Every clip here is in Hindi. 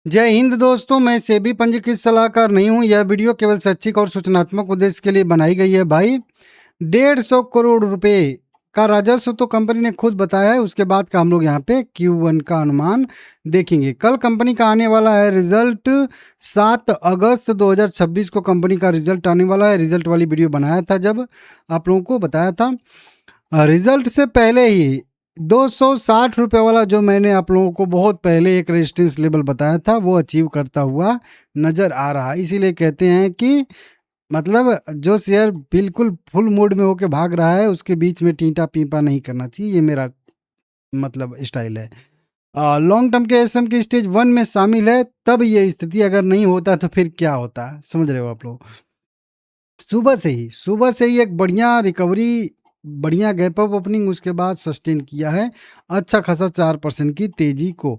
जय हिंद दोस्तों, मैं सेबी पंजीकृत सलाहकार नहीं हूँ। यह वीडियो केवल शैक्षिक और सूचनात्मक उद्देश्य के लिए बनाई गई है भाई। 150 करोड़ रुपए का राजस्व तो कंपनी ने खुद बताया है। उसके बाद का हम लोग यहाँ पे Q1 का अनुमान देखेंगे। कल कंपनी का आने वाला है रिजल्ट। 7 अगस्त 2026 को कंपनी का रिजल्ट आने वाला है। रिजल्ट वाली वीडियो बनाया था जब आप लोगों को बताया था। रिजल्ट से पहले ही 260 रुपये वाला जो मैंने आप लोगों को बहुत पहले एक रेजिस्टेंस लेवल बताया था वो अचीव करता हुआ नज़र आ रहा है। इसीलिए कहते हैं कि मतलब जो शेयर बिल्कुल फुल मूड में होके भाग रहा है उसके बीच में टींटा पीपा नहीं करना चाहिए। ये मेरा मतलब स्टाइल है। लॉन्ग टर्म के एसएम की स्टेज 1 में शामिल है, तब ये स्थिति अगर नहीं होता तो फिर क्या होता, समझ रहे हो आप लोग। सुबह से ही एक बढ़िया रिकवरी, बढ़िया गैप अप ओपनिंग, उसके बाद सस्टेन किया है अच्छा खासा 4% की तेजी को।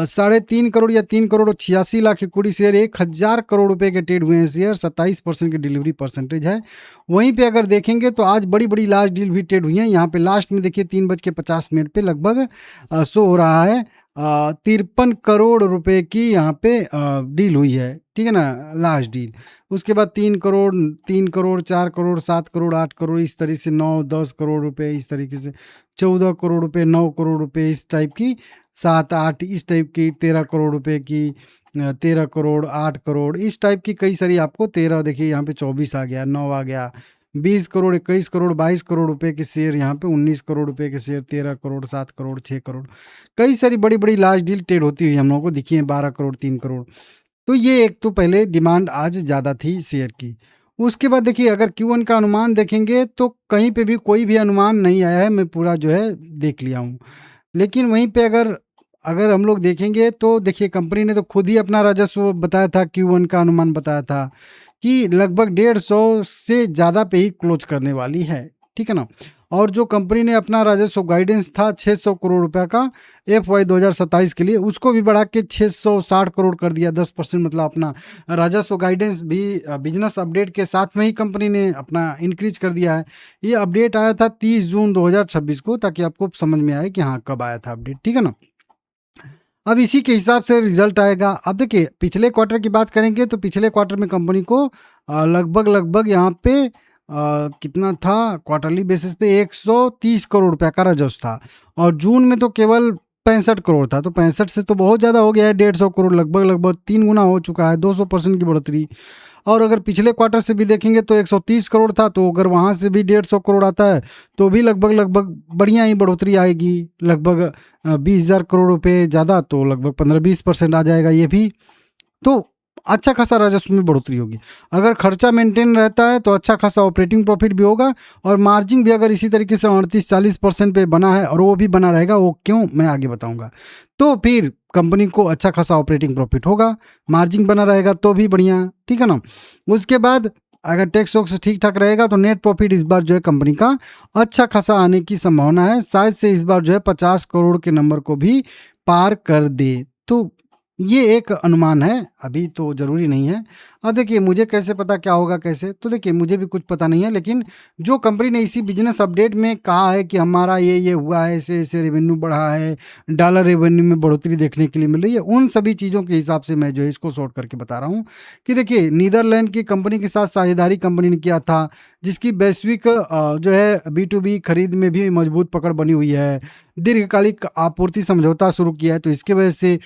3.5 करोड़ या 3 करोड़ 86 लाख इक्विटी शेयर, 1000 करोड़ रुपए के ट्रेड हुए हैं शेयर, 27% की डिलीवरी परसेंटेज है। वहीं पे अगर देखेंगे तो आज बड़ी बड़ी लास्ट डील भी ट्रेड हुई हैं। यहाँ पे लास्ट में देखिए 3:50 पे लगभग शो हो रहा है 53 करोड़ रुपए की यहाँ पे डील हुई है, ठीक है ना, लास्ट डील। उसके बाद 3 करोड़, 3 करोड़, 4 करोड़, 7 करोड़, 8 करोड़, इस तरीके से 9-10 करोड़ रुपए, इस तरीके से 14 करोड़ रुपए, 9 करोड़ रुपए, इस टाइप की 7-8, इस टाइप की 13 करोड़ रुपए की, 13 करोड़, 8 करोड़, इस टाइप की कई सारी आपको 13, देखिए यहाँ पे 24 आ गया, 9 आ गया, 20 करोड़, 21 करोड़, 22 करोड़ रुपए के शेयर, यहाँ पे 19 करोड़ रुपए के शेयर, 13 करोड़, 7 करोड़, 6 करोड़, कई सारी बड़ी बड़ी लास्ट डील ट्रेड होती हुई हम लोगों को दिखी है। 12 करोड़, 3 करोड़। तो ये एक तो पहले डिमांड आज ज़्यादा थी शेयर की। उसके बाद देखिए अगर Q1 का अनुमान देखेंगे तो कहीं पे भी कोई भी अनुमान नहीं आया है, मैं पूरा जो है देख लिया हूँ। लेकिन वहीं पे अगर अगर हम लोग देखेंगे तो देखिए कंपनी ने तो खुद ही अपना राजस्व बताया था, Q1 का अनुमान बताया था कि लगभग 150 से ज़्यादा पे ही क्लोज करने वाली है, ठीक है ना। और जो कंपनी ने अपना राजस्व गाइडेंस था 600 करोड़ रुपए का FY 2027 के लिए, उसको भी बढ़ा के 660 करोड़ कर दिया, 10%। मतलब अपना राजस्व गाइडेंस भी बिजनेस अपडेट के साथ में ही कंपनी ने अपना इंक्रीज कर दिया है। ये अपडेट आया था 30 जून 2026 को, ताकि आपको समझ में आए कि हाँ कब आया था अपडेट, ठीक है ना। अब इसी के हिसाब से रिजल्ट आएगा। अब देखिए पिछले क्वार्टर की बात करेंगे तो पिछले क्वार्टर में कंपनी को लगभग यहाँ पे कितना था, क्वार्टरली बेसिस पे 130 करोड़ रुपए का राजस्व था, और जून में तो केवल 65 करोड़ था। तो 65 से तो बहुत ज़्यादा हो गया है, 150 करोड़, लगभग 3 गुना हो चुका है, 200% की बढ़ोतरी। और अगर पिछले क्वार्टर से भी देखेंगे तो 130 करोड़ था, तो अगर वहाँ से भी 150 करोड़ आता है तो भी लगभग बढ़िया ही बढ़ोतरी आएगी। लगभग 20,000 करोड़ रुपए ज़्यादा, तो लगभग 15-20% आ जाएगा ये भी। तो अच्छा खासा राजस्व में बढ़ोतरी होगी। अगर खर्चा मेंटेन रहता है तो अच्छा खासा ऑपरेटिंग प्रॉफिट भी होगा, और मार्जिन भी अगर इसी तरीके से 38-40% पे बना है और वो भी बना रहेगा, वो क्यों मैं आगे बताऊंगा। तो फिर कंपनी को अच्छा खासा ऑपरेटिंग प्रॉफिट होगा, मार्जिन बना रहेगा तो भी बढ़िया, ठीक है ना। उसके बाद अगर टैक्स वैक्स ठीक ठाक रहेगा तो नेट प्रॉफिट इस बार जो है कंपनी का अच्छा खासा आने की संभावना है। शायद से इस बार जो है 50 करोड़ के नंबर को भी पार कर दे। तो ये एक अनुमान है, अभी तो ज़रूरी नहीं है। अब देखिए मुझे कैसे पता क्या होगा कैसे, तो देखिए मुझे भी कुछ पता नहीं है, लेकिन जो कंपनी ने इसी बिजनेस अपडेट में कहा है कि हमारा ये हुआ है, ऐसे ऐसे रेवेन्यू बढ़ा है, डॉलर रेवेन्यू में बढ़ोतरी देखने के लिए मिल रही है, उन सभी चीज़ों के हिसाब से मैं जो है इसको शॉर्ट करके बता रहा हूँ कि देखिए नीदरलैंड की कंपनी के साथ साझेदारी कंपनी ने किया था, जिसकी वैश्विक जो है B2B खरीद में भी मजबूत पकड़ बनी हुई है। दीर्घकालिक आपूर्ति समझौता शुरू किया है, तो इसके वजह से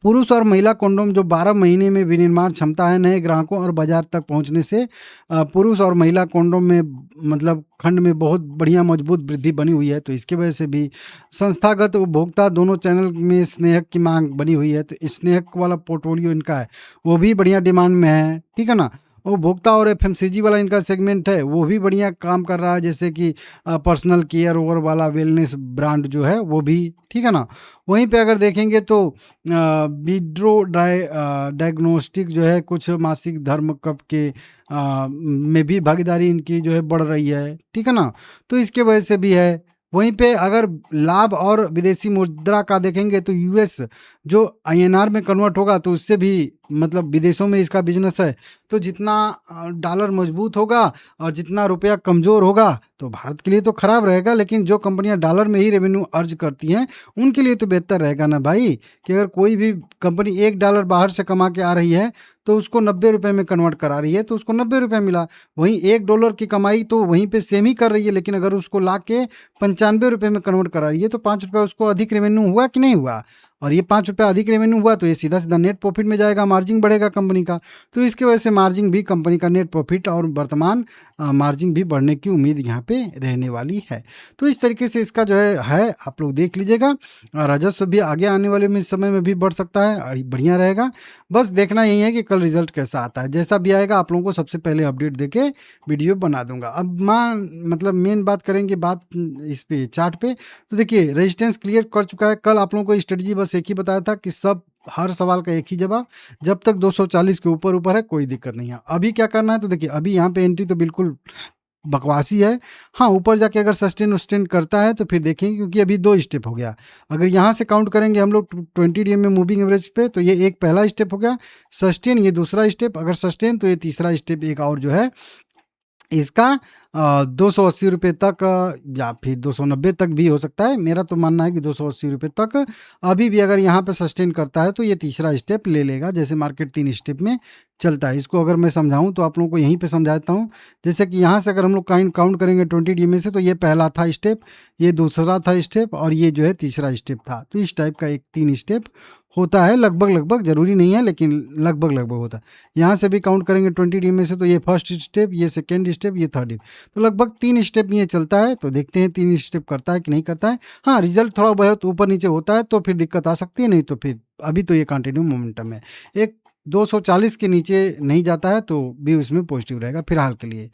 पुरुष और महिला कंडोम जो 12 महीने में विनिर्माण क्षमता है नए ग्राहकों और बाजार तक पहुंचने से पुरुष और महिला कंडोम में मतलब खंड में बहुत बढ़िया मजबूत वृद्धि बनी हुई है। तो इसके वजह से भी संस्थागत उपभोक्ता दोनों चैनल में स्नेहक की मांग बनी हुई है। तो स्नेहक वाला पोर्टफोलियो इनका है वो भी बढ़िया डिमांड में है, ठीक है ना। उपभोक्ता और FMCG वाला इनका सेगमेंट है वो भी बढ़िया काम कर रहा है, जैसे कि पर्सनल केयर ओवर वाला वेलनेस ब्रांड जो है वो भी, ठीक है ना। वहीं पे अगर देखेंगे तो विड्रो डायग्नोस्टिक जो है कुछ मासिक धर्म कप के में भी भागीदारी इनकी जो है बढ़ रही है, ठीक है ना। तो इसके वजह से भी है। वहीं पे अगर लाभ और विदेशी मुद्रा का देखेंगे तो US जो INR में कन्वर्ट होगा तो उससे भी मतलब विदेशों में इसका बिजनेस है, तो जितना डॉलर मजबूत होगा और जितना रुपया कमज़ोर होगा तो भारत के लिए तो खराब रहेगा, लेकिन जो कंपनियां डॉलर में ही रेवेन्यू अर्ज करती हैं उनके लिए तो बेहतर रहेगा ना भाई, कि अगर कोई भी कंपनी $1 बाहर से कमा के आ रही है तो उसको 90 रुपये में कन्वर्ट करा रही है तो उसको 90 रुपये मिला। वहीं $1 की कमाई तो वहीं पे सेम ही कर रही है, लेकिन अगर उसको ला के 95 रुपये में कन्वर्ट करा रही है तो 5 रुपये उसको अधिक रेवेन्यू हुआ कि नहीं हुआ। और ये 5 रुपये अधिक रेवेन्यू हुआ तो ये सीधा सीधा नेट प्रॉफिट में जाएगा, मार्जिन बढ़ेगा कंपनी का। तो इसकी वजह से मार्जिन भी, कंपनी का नेट प्रॉफिट और वर्तमान मार्जिन भी बढ़ने की उम्मीद यहाँ पे रहने वाली है। तो इस तरीके से इसका जो है आप लोग देख लीजिएगा। राजस्व भी आगे आने वाले में समय में भी बढ़ सकता है और बढ़िया रहेगा। बस देखना यही है कि कल रिजल्ट कैसा आता है। जैसा भी आएगा आप लोगों को सबसे पहले अपडेट देके वीडियो बना दूंगा। अब मतलब मेन बात करेंगे इस पे चार्ट पे। तो देखिए रेजिस्टेंस क्लियर कर चुका है। कल आप लोगों को स्ट्रेटजी बस एक ही बताया था कि सब हर सवाल का एक ही जवाब, जब तक 240 के ऊपर ऊपर है कोई दिक्कत नहीं है। अभी क्या करना है, तो देखिए अभी यहाँ पे एंट्री तो बिल्कुल बकवासी है। हाँ, ऊपर जाके अगर सस्टेन वस्टेन करता है तो फिर देखेंगे, क्योंकि अभी 2 स्टेप हो गया। अगर यहाँ से काउंट करेंगे हम लोग 20 डीएम में मूविंग एवरेज पे, तो ये एक पहला स्टेप हो गया, सस्टेन ये दूसरा स्टेप, अगर सस्टेन तो ये तीसरा स्टेप एक और जो है इसका 280 रुपये तक या फिर 290 तक भी हो सकता है। मेरा तो मानना है कि 280 रुपये तक अभी भी अगर यहाँ पे सस्टेन करता है तो ये तीसरा स्टेप ले लेगा। जैसे मार्केट 3 स्टेप में चलता है, इसको अगर मैं समझाऊं तो आप लोगों को यहीं पे समझाता हूं। जैसे कि यहाँ से अगर हम लोग काउंट करेंगे 20 डी में से, तो ये पहला था स्टेप, ये दूसरा था स्टेप और ये जो है तीसरा स्टेप था। तो इस टाइप का एक 3 स्टेप होता है, लगभग ज़रूरी नहीं है लेकिन लगभग होता है। यहाँ से भी काउंट करेंगे 20 डी में से, तो ये फर्स्ट स्टेप, ये सेकेंड स्टेप, ये थर्ड स्टेप, तो लगभग 3 स्टेप ये चलता है। तो देखते हैं 3 स्टेप करता है कि नहीं करता है। हाँ, रिजल्ट थोड़ा बहुत ऊपर नीचे होता है तो फिर दिक्कत आ सकती है, नहीं तो फिर अभी तो ये कंटिन्यू मोमेंटम है। एक 240 के नीचे नहीं जाता है तो भी उसमें पॉजिटिव रहेगा फिलहाल के लिए।